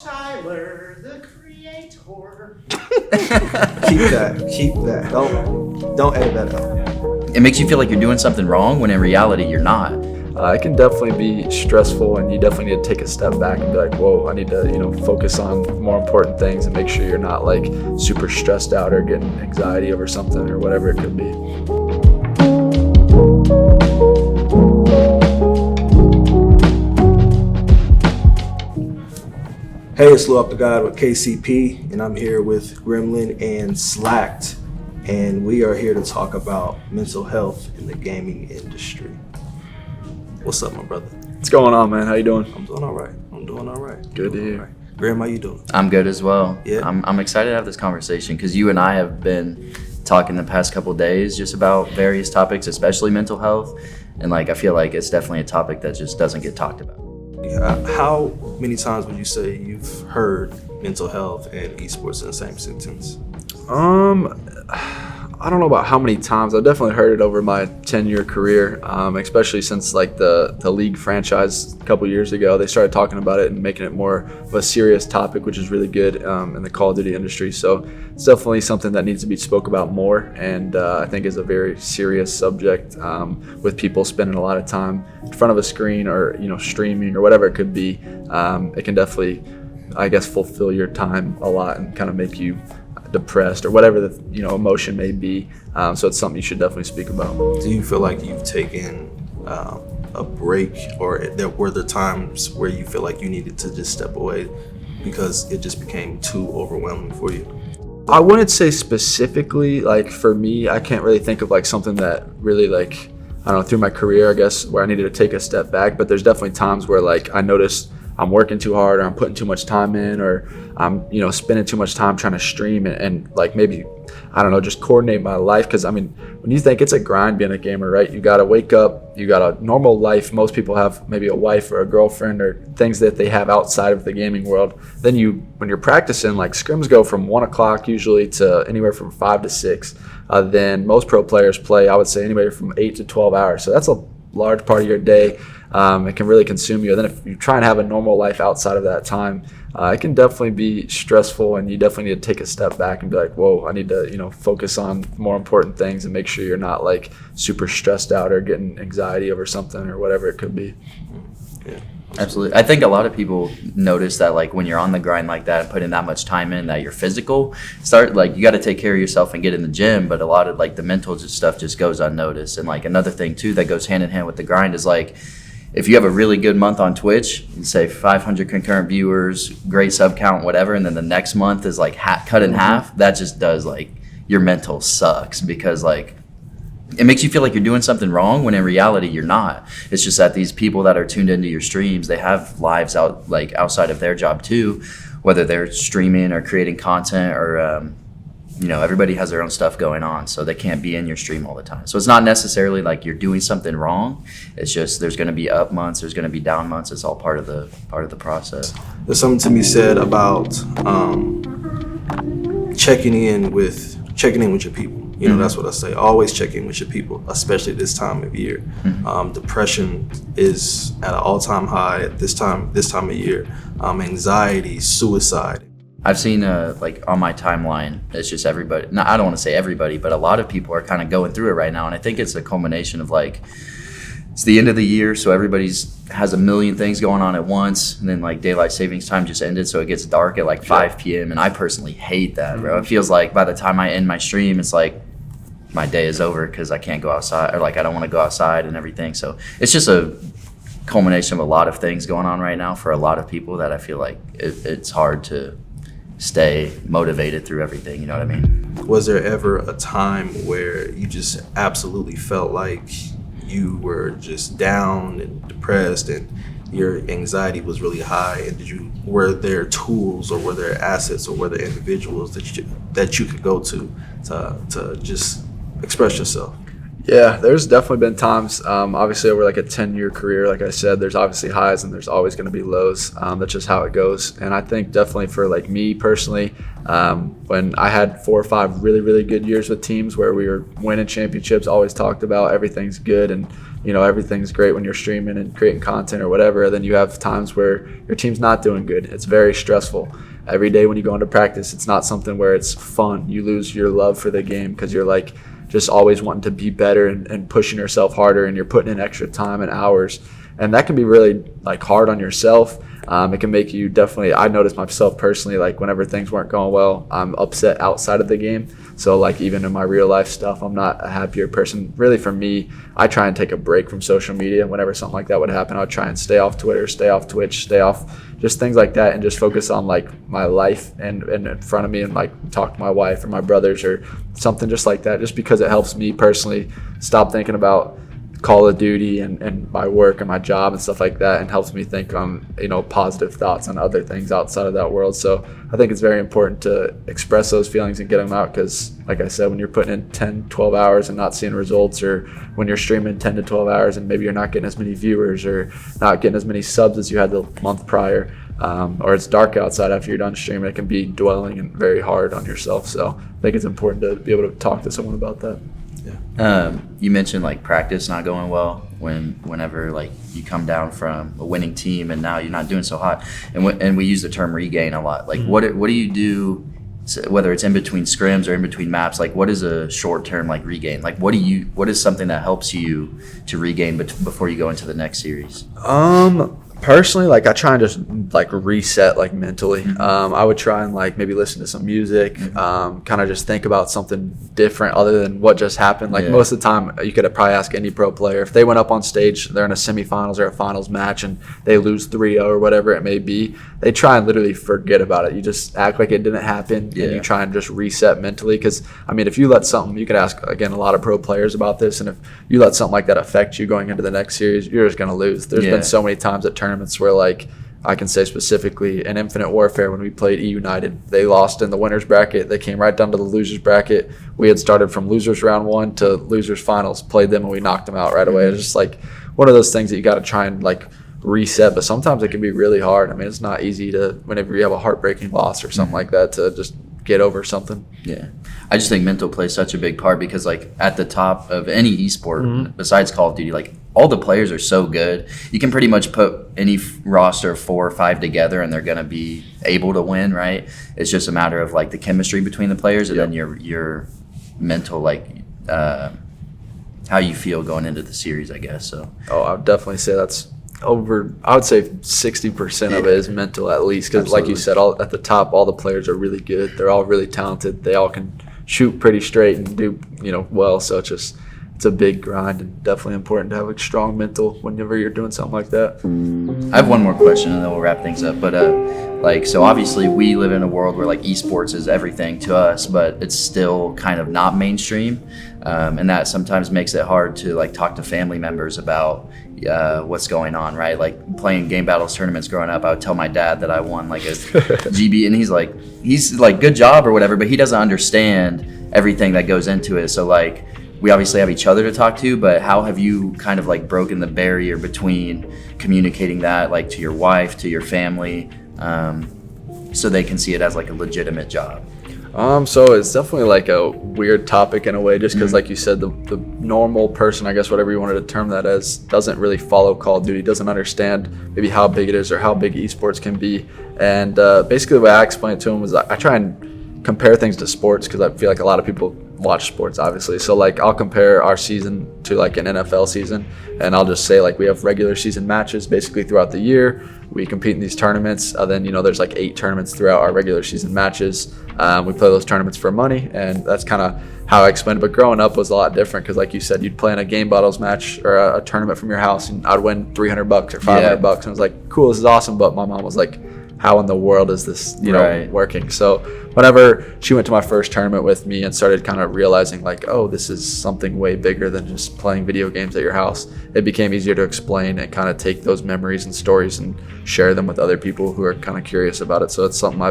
Tyler, the creator. Keep that. Don't edit that out. It makes you feel like you're doing something wrong when in reality you're not. It can definitely be stressful, and you definitely need to take a step back and be like, whoa, I need to, focus on more important things and make sure you're not like super stressed out or getting anxiety over something or whatever it could be. Hey, it's Luap the God with KCP, and I'm here with Gremlin and Slacked, and we are here to talk about mental health in the gaming industry. What's up, my brother? What's going on, man? How you doing? I'm doing all right. Good to hear. Right. Graham, how you doing? I'm good as well. Yeah. I'm excited to have this conversation because you and I have been talking the past couple days just about various topics, especially mental health. And I feel like it's definitely a topic that just doesn't get talked about. How many times would you say you've heard mental health and esports in the same sentence? I don't know about how many times. I've definitely heard it over my 10-year career, especially since the league franchise a couple years ago. They started talking about it and making it more of a serious topic, which is really good in the Call of Duty industry. So it's definitely something that needs to be spoke about more, and I think is a very serious subject with people spending a lot of time in front of a screen or streaming or whatever it could be. It can definitely, I guess, fulfill your time a lot and kind of make you depressed or whatever the emotion may be. So it's something you should definitely speak about. Do you feel like you've taken a break, or were there times where you feel like you needed to just step away because it just became too overwhelming for you? I wouldn't say specifically, for me, I can't really think of something that really I don't know, through my career, I guess, where I needed to take a step back, but there's definitely times where I noticed I'm working too hard, or I'm putting too much time in, or I'm spending too much time trying to stream and maybe, I don't know, just coordinate my life. Because when you think it's a grind being a gamer, right? You gotta wake up, you got a normal life. Most people have maybe a wife or a girlfriend or things that they have outside of the gaming world. Then when you're practicing, scrims go from 1 o'clock usually to anywhere from 5 to 6. Then most pro players play, I would say, anywhere from 8 to 12 hours. So that's a large part of your day. It can really consume you. And then if you try and have a normal life outside of that time, it can definitely be stressful, and you definitely need to take a step back and be like, whoa, I need to focus on more important things and make sure you're not super stressed out or getting anxiety over something or whatever it could be. Yeah. Absolutely. I think a lot of people notice that when you're on the grind like that and putting that much time in, that your physical you got to take care of yourself and get in the gym, but a lot of the mental stuff just goes unnoticed. And another thing too that goes hand in hand with the grind is if you have a really good month on Twitch, say 500 concurrent viewers, great sub count, whatever, and then the next month is cut in half, that just does your mental sucks, because it makes you feel like you're doing something wrong when in reality you're not. It's just that these people that are tuned into your streams, they have lives outside of their job too, whether they're streaming or creating content or everybody has their own stuff going on, so they can't be in your stream all the time. So it's not necessarily you're doing something wrong. It's just there's going to be up months, there's going to be down months. It's all part of the process. There's something to be said about checking in with your people. That's what I say. Always check in with your people, especially this time of year. Depression is at an all-time high at this time of year. Anxiety, suicide. I've seen on my timeline, it's just everybody. No, I don't want to say everybody, but a lot of people are kind of going through it right now, and I think it's a culmination of it's the end of the year, so everybody's has a million things going on at once, and then daylight savings time just ended, so it gets dark at 5 p.m. and I personally hate that, bro. It feels like by the time I end my stream, it's my day is over because I can't go outside, or I don't want to go outside and everything. So it's just a culmination of a lot of things going on right now for a lot of people that I feel it's hard to stay motivated through everything. You know what I mean? Was there ever a time where you just absolutely felt like you were just down and depressed and your anxiety was really high, and were there tools or were there assets or were there individuals that you could go to just express yourself? Yeah, there's definitely been times, obviously over like a 10-year career, like I said, there's obviously highs and there's always going to be lows. That's just how it goes. And I think definitely for like me personally, when I had 4 or 5 really, really good years with teams where we were winning championships, always talked about everything's good and, you know, everything's great when you're streaming and creating content or whatever. Then you have times where your team's not doing good. It's very stressful. Every day when you go into practice, it's not something where it's fun. You lose your love for the game because you're like, just always wanting to be better and pushing yourself harder, and you're putting in extra time and hours, and that can be really like hard on yourself. It can make you definitely, I noticed myself personally, like whenever things weren't going well, I'm upset outside of the game. So like even in my real life stuff, I'm not a happier person. Really for me, I try and take a break from social media. Whenever something like that would happen, I would try and stay off Twitter, stay off Twitch, stay off just things like that, and just focus on like my life and in front of me, and like talk to my wife or my brothers or something just like that, just because it helps me personally stop thinking about Call of Duty and my work and my job and stuff like that, and helps me think on, you know, positive thoughts on other things outside of that world. So I think it's very important to express those feelings and get them out, because like I said, when you're putting in 10, 12 hours and not seeing results, or when you're streaming 10 to 12 hours and maybe you're not getting as many viewers or not getting as many subs as you had the month prior, or it's dark outside after you're done streaming, it can be dwelling and very hard on yourself. So I think it's important to be able to talk to someone about that. You mentioned like practice not going well whenever like you come down from a winning team and now you're not doing so hot, and we use the term regain a lot. Like what do you do, whether it's in between scrims or in between maps? Like what is a short term like regain? Like what is something that helps you to regain before you go into the next series? Personally, like I try and just like reset like mentally. I would try and like maybe listen to some music, kind of just think about something different other than what just happened. Like most of the time, you could probably ask any pro player, if they went up on stage, they're in a semifinals or a finals match and they lose 3-0 or whatever it may be, they try and literally forget about it. You just act like it didn't happen, and you try and just reset mentally. Because I mean, if you let something, you could ask again a lot of pro players about this, and if you let something like that affect you going into the next series, you're just gonna lose. There's been so many times at tournaments where, like, I can say specifically in Infinite Warfare when we played E-United, they lost in the winners bracket. They came right down to the losers bracket. We had started from losers round 1 to losers finals, played them, and we knocked them out right away. It's just like one of those things that you got to try and like reset, but sometimes it can be really hard. I mean, it's not easy to, whenever you have a heartbreaking loss or something like that, to just get over something. Yeah. I just think mental plays such a big part, because like at the top of any esport besides Call of Duty, like all the players are so good. You can pretty much put any roster of 4 or 5 together and they're going to be able to win, right? It's just a matter of like the chemistry between the players and then your mental, like how you feel going into the series, I guess. So I would definitely say that's over, I would say 60% of it is mental at least, because like you said, all at the top, all the players are really good. They're all really talented. They all can shoot pretty straight and do, you know, well. So it's a big grind, and definitely important to have a strong mental whenever you're doing something like that. I have one more question and then we'll wrap things up. But like, so obviously we live in a world where like esports is everything to us, but it's still kind of not mainstream. And that sometimes makes it hard to like talk to family members about what's going on, right? Like playing game battles tournaments growing up, I would tell my dad that I won like a GB, and he's like good job or whatever, but he doesn't understand everything that goes into it. So like, we obviously have each other to talk to, but how have you kind of like broken the barrier between communicating that like to your wife, to your family, so they can see it as like a legitimate job? So it's definitely like a weird topic in a way, just because like you said, the normal person, I guess whatever you wanted to term that as, doesn't really follow Call of Duty, doesn't understand maybe how big it is or how big esports can be. And basically the way I explain it to him is I try and compare things to sports, because I feel like a lot of people watch sports obviously. So like I'll compare our season to like an NFL season, and I'll just say like we have regular season matches basically throughout the year. We compete in these tournaments. Then, you know, there's like 8 tournaments throughout our regular season matches. We play those tournaments for money, and that's kind of how I explained it. But growing up was a lot different, because like you said, you'd play in a game battles match or a tournament from your house, and I'd win $300 or $500. And I was like, cool, this is awesome. But my mom was like, how in the world is this, you know, working? So whenever she went to my first tournament with me and started kind of realizing like, oh, this is something way bigger than just playing video games at your house, it became easier to explain and kind of take those memories and stories and share them with other people who are kind of curious about it. So it's something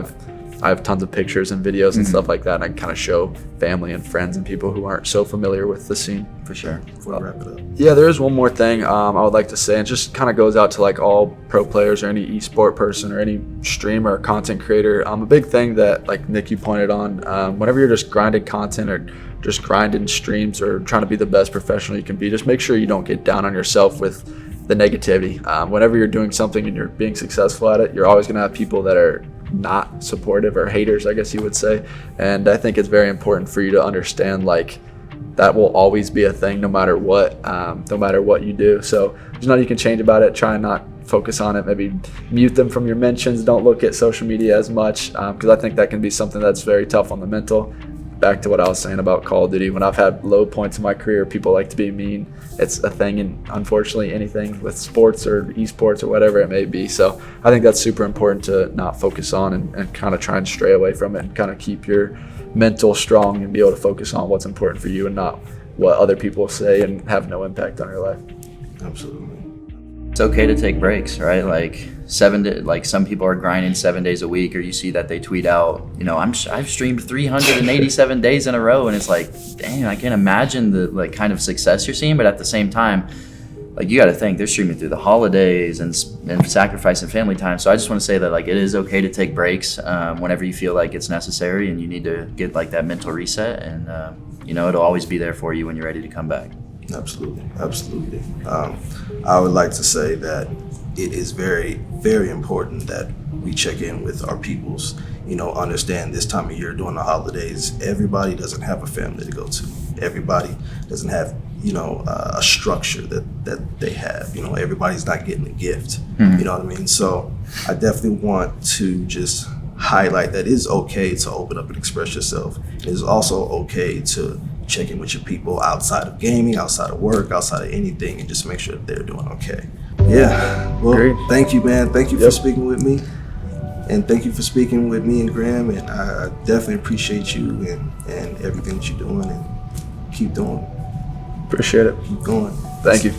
I have tons of pictures and videos and stuff like that, and I kind of show family and friends and people who aren't so familiar with the scene. For sure. before we wrap it up. Yeah, there is one more thing I would like to say, and just kind of goes out to like all pro players or any esport person or any streamer or content creator. A big thing that like Nick, you pointed on, whenever you're just grinding content or just grinding streams or trying to be the best professional you can be, just make sure you don't get down on yourself with the negativity. Whenever you're doing something and you're being successful at it, you're always going to have people that are not supportive or haters, I guess you would say. And I think it's very important for you to understand like that will always be a thing no matter what you do. So there's nothing you can change about it. Try and not focus on it. Maybe mute them from your mentions. Don't look at social media as much, because I think that can be something that's very tough on the mental. Back to what I was saying about Call of Duty, when I've had low points in my career, people like to be mean. It's a thing in, unfortunately, anything with sports or esports or whatever it may be. So I think that's super important to not focus on and kind of try and stray away from it and kind of keep your mental strong and be able to focus on what's important for you and not what other people say and have no impact on your life. Absolutely. It's okay to take breaks, right? Like like some people are grinding 7 days a week, or you see that they tweet out, I've streamed 387 days in a row, and it's like, dang, I can't imagine the like kind of success you're seeing. But at the same time, like you got to think they're streaming through the holidays and sacrificing family time. So I just want to say that like it is okay to take breaks whenever you feel like it's necessary, and you need to get like that mental reset, and it'll always be there for you when you're ready to come back. Absolutely. I would like to say that it is very, very important that we check in with our peoples. Understand this time of year during the holidays, everybody doesn't have a family to go to. Everybody doesn't have, a structure that they have. Everybody's not getting a gift. Mm-hmm. You know what I mean? So I definitely want to just highlight that it's okay to open up and express yourself. It is also okay to check in with your people outside of gaming, outside of work, outside of anything, and just make sure that they're doing okay. Yeah. Well, Great. Thank you, man. Thank you for speaking with me. And thank you for speaking with me and Graham. And I definitely appreciate you and everything that you're doing, and keep doing. Appreciate it. Keep going. Thank you.